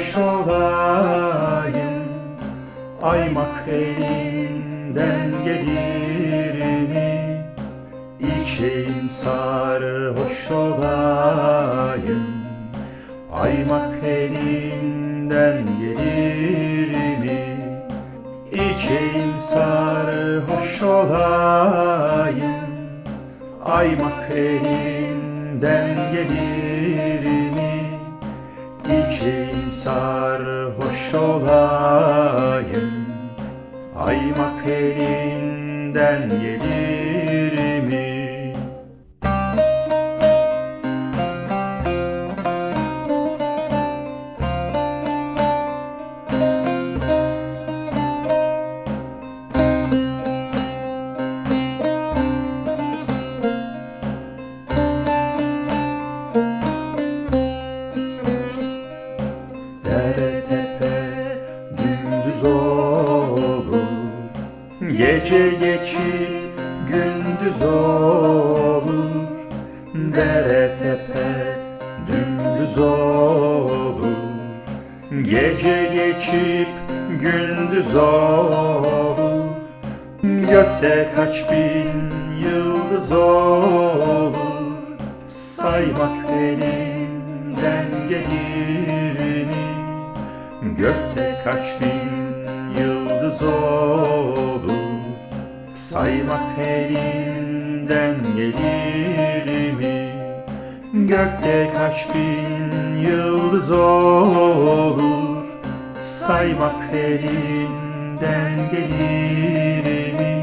sarhoş olayım, Aymak elinden gelir mi? İçeyim sarhoş olayım, Aymak elinden gelir mi? İçeyim sarhoş olayım, Aymak elinden gelir mi? İçeyim sarhoş olayım, Aymak elinden gelir mi? Dere, tepe, dümdüz olur, gece geçip gündüz olur. Dere, tepe, dümdüz olur, gece geçip gündüz olur. Gökte kaç bin yıldız olur, saymak elinden gelir mi? Gökte kaç bin yıldız olur, saymak elinden gelir mi? Gökte kaç bin yıldız olur, saymak elinden gelir mi?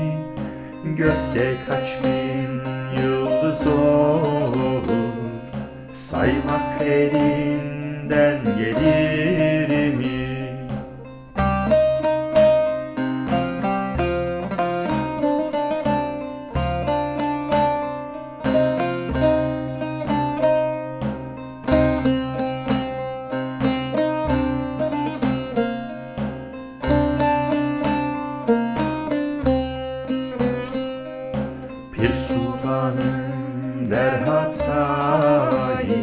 Gökte kaç bin yıldız olur, saymak elinden gelir mi? Pir Sultanım der Hatayi,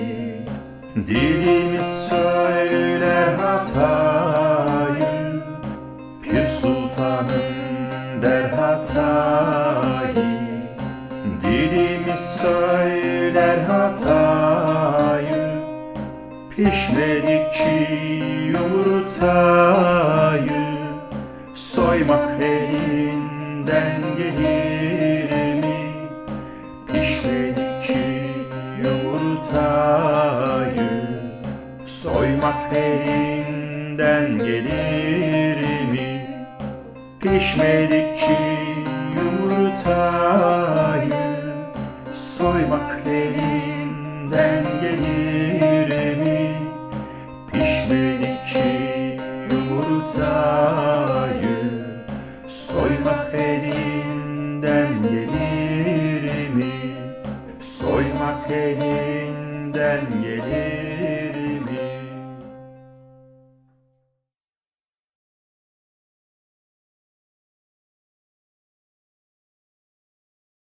dilimiz söyler hatayı. Pir Sultanım der Hatayi, dilimiz söyler hatayı. Pişmedikçi yumurtayı, soymak elinden gelir mi? Pişmedikçi yumurtayı, soymak elinden gelir mi? Pişmedikçi yumurtayı, soymak elinden gelir mi? Pişmedikçi yumurtayı, soymak elinden gelir mi? Soymak elinden gelir mi?